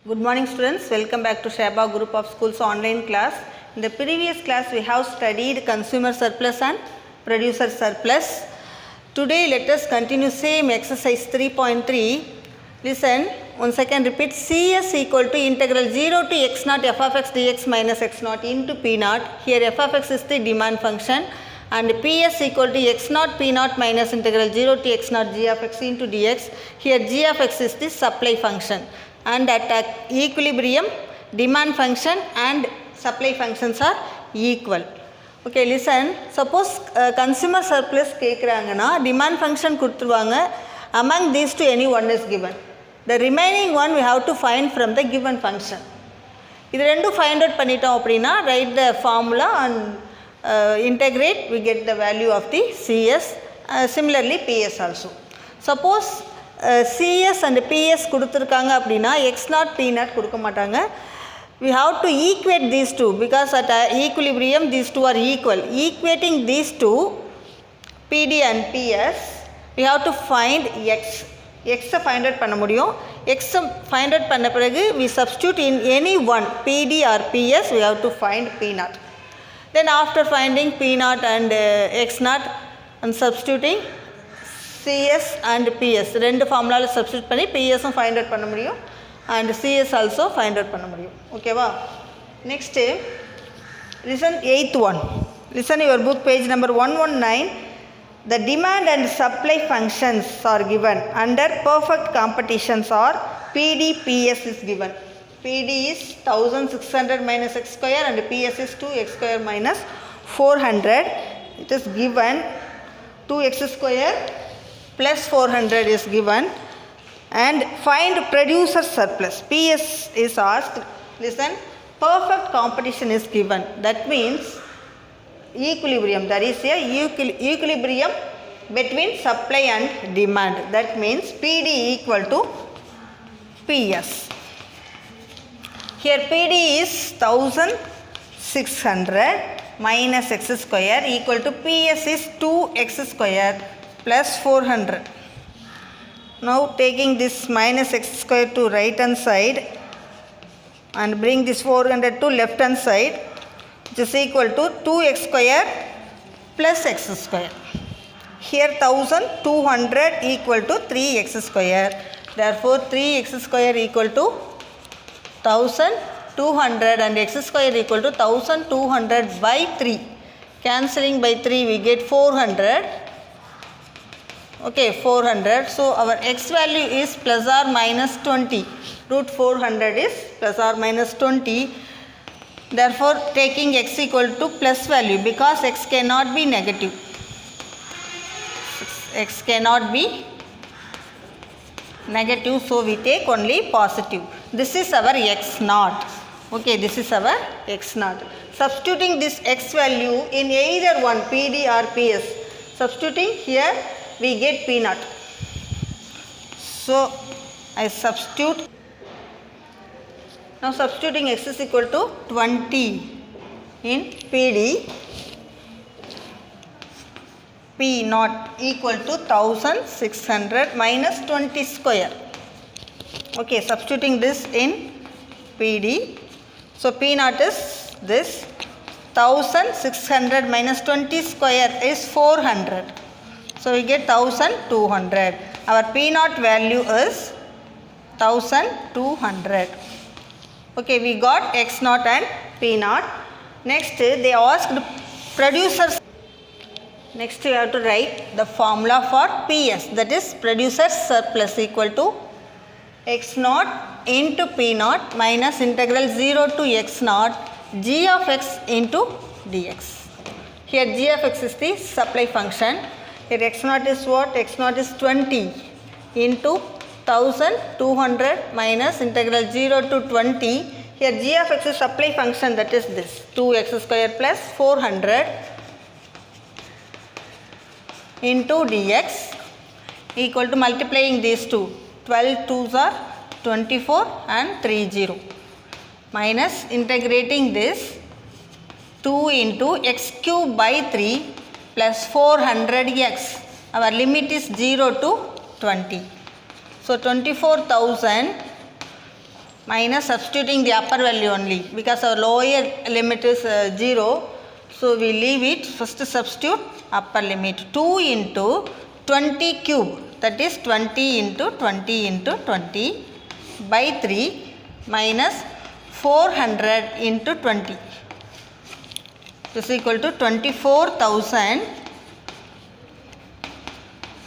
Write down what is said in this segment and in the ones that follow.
Good morning students, welcome back to Sheba Group of Schools online class. In the previous class we have studied consumer surplus and producer surplus. Today let us continue same exercise 3.3. Listen, once again repeat. CS equal to integral 0 to x naught f of x dx minus x naught into p naught. Here f of x is the demand function and PS equal to x naught p naught minus integral 0 to x naught g of x into dx. Here g of x is the supply function. And at equilibrium demand function and supply functions are equal. Okay, listen, suppose consumer surplus கேக்குறாங்கன்னா demand function கொடுத்துருவாங்க, among these two any one is given, the remaining one we have to find from the given function. இது ரெண்டும் find out பண்ணிட்டோம் அப்படின்னா write the formula and integrate, we get the value of the CS, similarly PS also. Suppose CS and PS கொடுத்துருக்காங்க அப்படின்னா x0 p0 கொடுக்க மாட்டாங்க. We have to equate these two because at equilibrium these two are equal. Equating these two PD and PS, we have to find x. X find out பண்ண முடியும். X find out பண்ண பிறகு we substitute in any one PD or PS, we have to find p0. Then after finding p0 and x0 and substituting CS and PS ரெண்டு ஃபார்முலால substitute பண்ணி PS find out பண்ண முடியும் and CS also find out பண்ண முடியும். ஓகேவா? Next listen 8th one. Listen your book page number 119. The demand and supply functions are given under perfect competitions are PD PS is given. PD is 1600 minus x square and PS is 2x square minus 400. It is given 2x square plus 400 is given and find producer surplus. PS is asked. Listen, perfect competition is given. That means equilibrium. There is a equilibrium between supply and demand. That means PD equal to PS. Here PD is 1600 minus x square equal to PS is 2x square plus 400. Now taking this minus x square to right hand side and bring this 400 to left hand side, which is equal to 2x square plus x square. Here 1200 equal to 3x square. Therefore 3x square equal to 1200 and x square equal to 1200 by 3. Cancelling by 3 we get 400. Okay, 400. So our x value is plus or minus 20. Root 400 is plus or minus 20. Therefore, taking x equal to plus value because x cannot be negative. X cannot be negative, so we take only positive. This is our x naught. Okay, this is our x naught. Substituting this x value in either one PD or PS. Substituting here, we get p0. So I substitute. Now substituting x is equal to 20 in PD, p0 equal to 1600 minus 20 square. Okay, substituting this in PD. So p0 is this, 1600 minus 20 square is 400. So we get 1200. Our p0 value is 1200. Okay, we got x0 and p0. Next they asked producers. Next you have to write the formula for PS, that is producer surplus equal to x0 into p0 minus integral 0 to x0 g of x into dx. Here g of x is the supply function. Here x0 is what? x0 is 20 into 1200 minus integral 0 to 20. Here g of x is supply function, that is this 2x square plus 400 into dx equal to multiplying these two. 12 2s are 24 and 30 minus integrating this 2 into x cube by 3 plus 400x. Our limit is 0 to 20. So 24,000 minus substituting the upper value only because our lower limit is 0. So, we leave it. First substitute upper limit 2 into 20 cube, that is 20 into 20 into 20 by 3 minus 400 into 20. This is equal to 24,000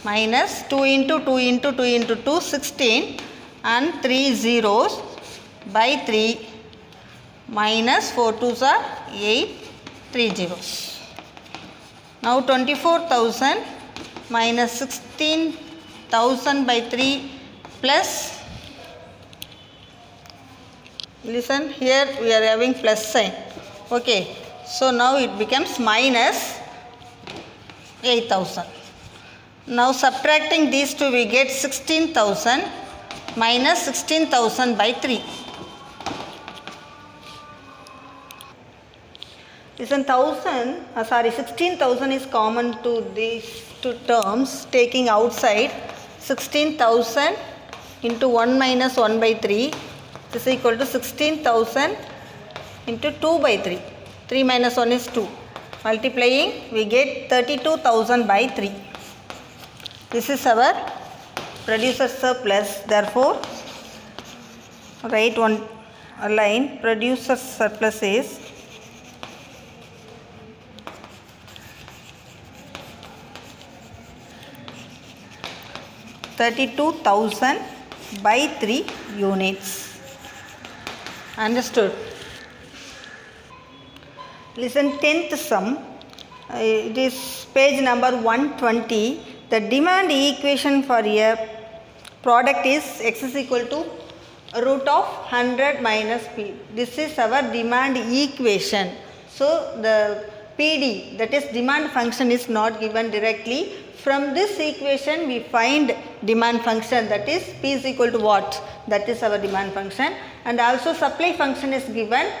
minus 2 into 2 into 2 into 2, 16 and 3 zeros by 3 minus 4 2s are 8, 3 zeros. Now 24,000 minus 16,000 by 3 plus, listen here we are having plus sign. Okay. So now it becomes minus 8,000. Now subtracting these two we get 16,000 minus 16,000 by 3. Listen, 16,000 is common to these two terms. Taking outside 16,000 into 1 minus 1 by 3 is equal to 16,000 into 2 by 3. 3 minus 1 is 2. Multiplying we get 32,000 by 3. This is our producer surplus. Therefore, write one line. Producer surplus is 32,000 by 3 units. Understood? Listen, 10th sum, it is page number 120. The demand equation for a product is x is equal to root of 100 minus p. This is our demand equation. So, the PD, that is demand function, is not given directly. From this equation we find demand function, that is P is equal to what? That is our demand function. And also supply function is given.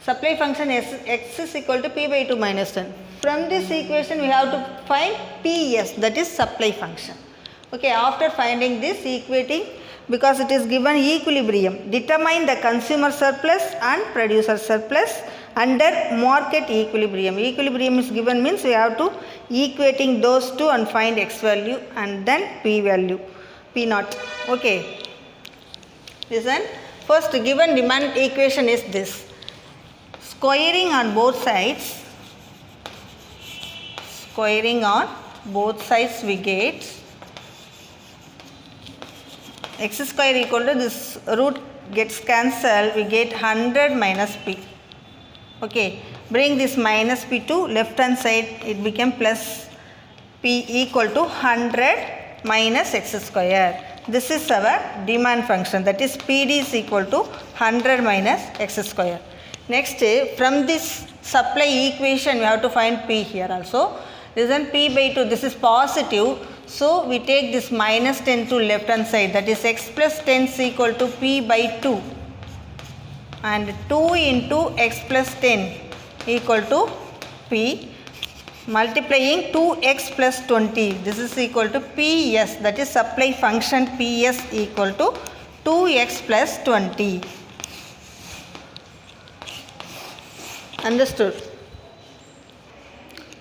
Supply function is x is equal to p by 2 minus 10. From this equation we have to find PS, that is supply function. Okay, after finding this, equating, because it is given equilibrium, determine the consumer surplus and producer surplus under market equilibrium. Equilibrium is given means we have to equating those two and find x value and then p value, p naught. Okay. Listen, first given demand equation is this. Squaring on both sides, we get x square equal to this root gets cancelled, we get 100 minus p. Okay, bring this minus p to left hand side, it became plus p equal to 100 minus x square. This is our demand function, that is PD is equal to 100 minus x square. Next, from this supply equation we have to find p here also. Listen, p by 2, this is positive. So, we take this minus 10 to left hand side, that is x plus 10 is equal to p by 2 and 2 into x plus 10 equal to p, multiplying 2x plus 20, this is equal to PS, that is supply function PS equal to 2x plus 20. Understood?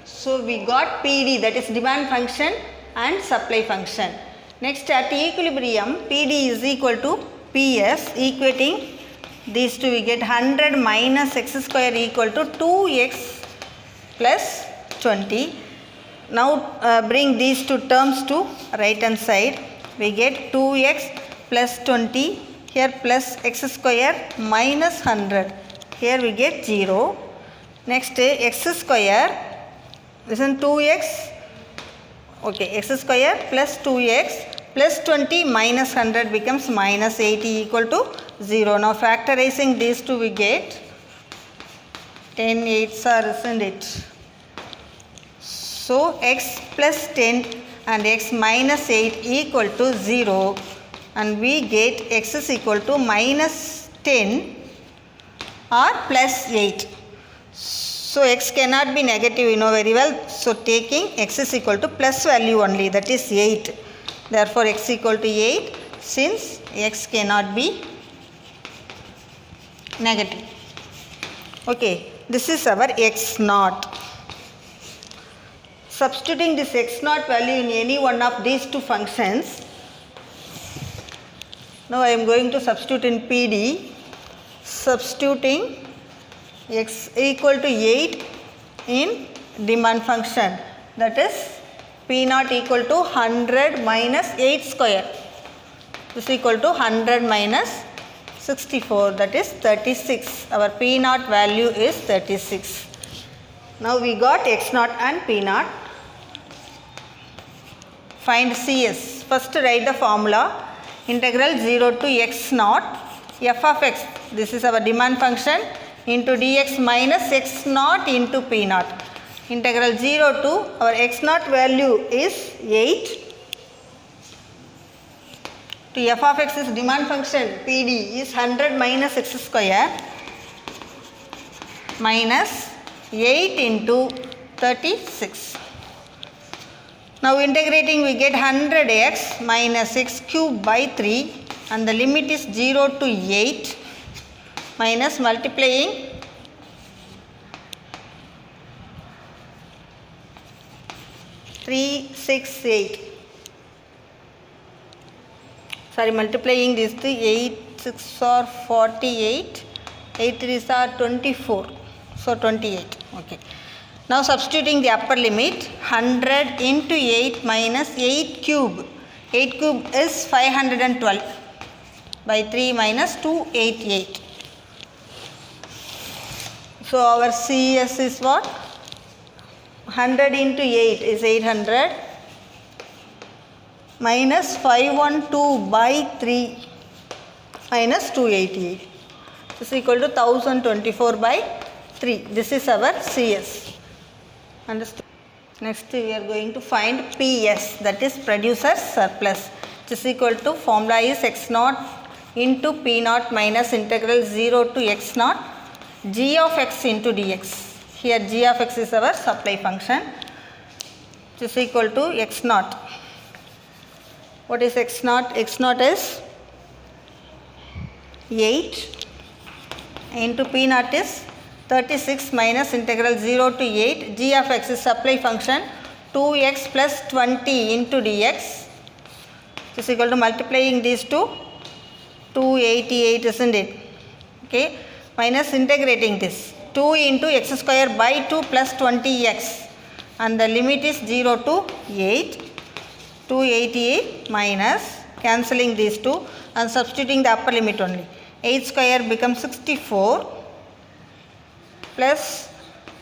So, we got PD, that is demand function and supply function. Next, at equilibrium, PD is equal to PS, equating these two we get 100 minus x square equal to 2x plus 20. Now, bring these two terms to right hand side, we get 2x plus 20, here plus x square minus 100, here we get 0. Next, x square, listen, 2x, okay, x square plus 2x plus 20 minus 100 becomes minus 80 equal to 0. Now, factorizing these two we get 10 8s are, isn't it? So, x plus 10 and x minus 8 equal to 0 and we get x is equal to minus 10 or plus 8. So, x cannot be negative, you know very well. So, taking x is equal to plus value only, that is 8. Therefore, x equal to 8, since x cannot be negative. Okay, this is our x naught. Substituting this x naught value in any one of these two functions. Now I am going to substitute in PD, substituting x equal to 8 in demand function, that is P naught equal to 100 minus 8 square. This is equal to 100 minus 64, that is 36. Our P naught value is 36. Now we got x naught and P naught. Find CS. First write the formula. Integral 0 to x naught f of x, this is our demand function, into dx minus x naught into P naught. Integral 0 to our x naught value is 8 to f of x is demand function PD is 100 minus x square minus 8 into 36. Now integrating we get 100x minus x cube by 3 and the limit is 0 to 8 minus multiplying 368. Sorry, multiplying this to 8 6 are 48, 8 3s are 24, so 28. Okay. Now substituting the upper limit, 100 into 8 minus 8 cube. 8 cube is 512 by 3 minus 288. So our CS is what? 100 into 8 is 800 minus 512 by 3 minus 288. This is equal to 1024 by 3. This is our CS. Understood? Next we are going to find PS, that is producer surplus, which is equal to formula is x naught into P naught minus integral 0 to x naught g of x into dx. Here g of x is our supply function, which is equal to x naught. What is x naught? X naught is 8 into P naught is 36 minus integral 0 to 8, g of x is supply function 2x plus 20 into dx, which is equal to multiplying these two 288, isn't it? Okay, minus integrating this 2 into x square by 2 plus 20x and the limit is 0 to 8, 288 minus cancelling these two and substituting the upper limit only. 8 square becomes 64 plus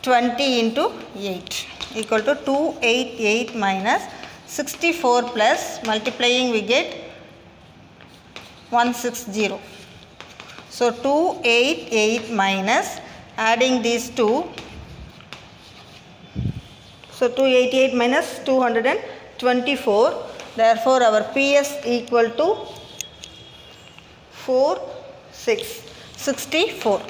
20 into 8 equal to 288 minus 64 plus multiplying we get 160. So 288 minus adding these two. So 288 minus 224. Therefore our PS equal to 64.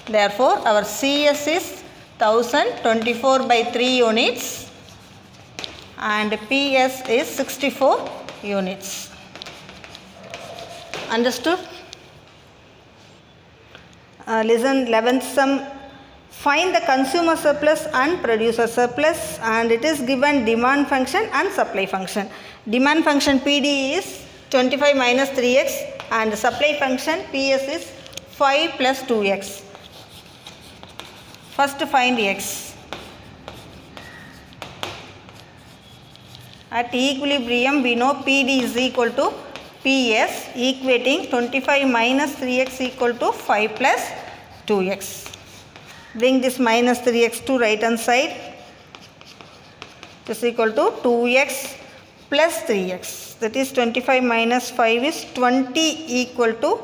Therefore our CS is 1024 by 3 units and PS is 64 units. Understood? Listen, 11th sum. Find the consumer surplus and producer surplus, and it is given demand function and supply function. Demand function PD is 25 minus 3x and supply function PS is 5 plus 2x. First find x. At equilibrium we know PD is equal to PS, equating 25 minus 3x equal to 5 plus 2x. Bring this minus 3x to right hand side. This is equal to 2x plus 3x. That is 25 minus 5 is 20 equal to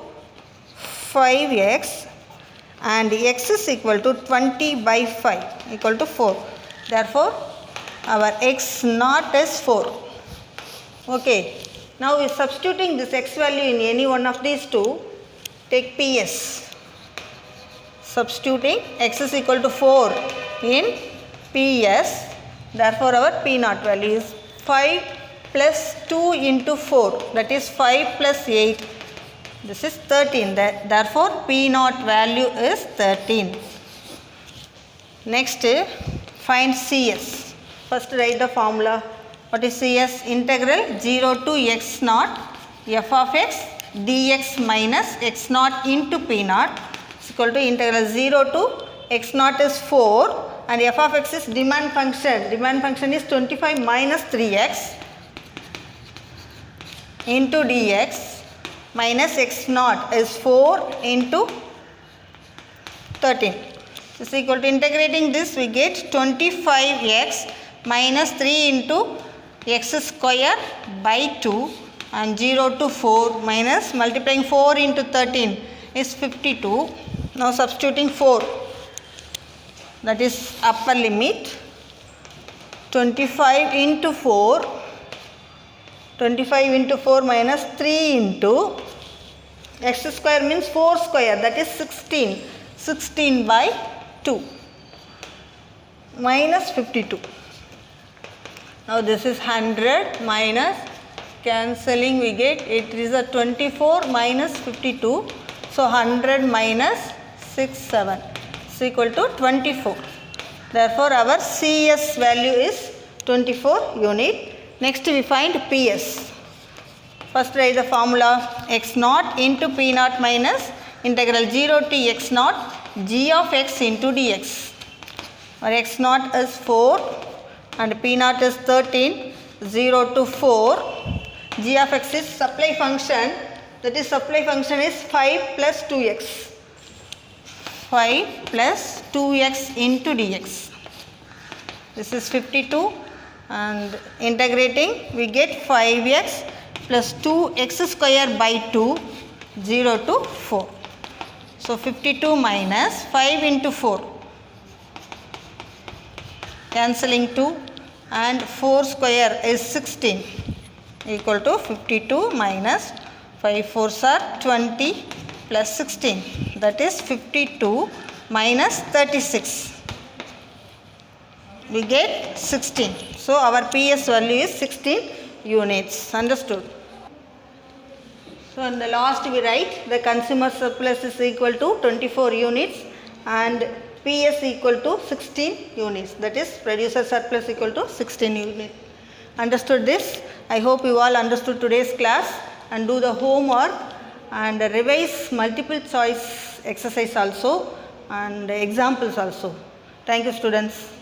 5x, and x is equal to 20 by 5 equal to 4. Therefore our x naught is 4. Okay. Now we are substituting this x value in any one of these two. Take PS. Substituting x is equal to 4 in PS. Therefore our P naught value is 5 plus 2 into 4, that is 5 plus 8 This is 13. Therefore, P naught value is 13. Next, find CS. First write the formula. What is CS? Integral 0 to x naught f of x dx minus x naught into P naught is equal to integral 0 to x naught is 4 and f of x is demand function. Demand function is 25 minus 3x into dx minus x naught is 4 into 13. This is equal to integrating this we get 25x minus 3 into x square by 2 and 0 to 4 minus multiplying 4 into 13 is 52. Now substituting 4, that is upper limit 25 into 4, 25 into 4 minus 3 into x square means 4 square, that is 16, 16 by 2 minus 52. Now this is 100 minus cancelling we get it is a 24 minus 52. So 100 minus 6 7 is equal to 24. Therefore our CS value is 24 unit. Next we find PS. First write the formula x naught into P naught minus integral 0 to x naught g of x into dx. Our x naught is 4 and P naught is 13, 0 to 4. G of x is supply function, that is supply function is 5 plus 2x. 5 plus 2x into dx. This is 52 and integrating we get 5x plus 2x square by 2, 0 to 4. So 52 minus 5 into 4, cancelling 2 and 4 square is 16 equal to 52 minus 5 4s are 20 plus 16, that is 52 minus 36. We get 16. So our PS value is 16 units. Understood? So in the last we write the consumer surplus is equal to 24 units and PS equal to 16 units, that is producer surplus equal to 16 units. Understood this? I hope you all understood today's class and do the homework and revise multiple choice exercise also and examples also. Thank you students.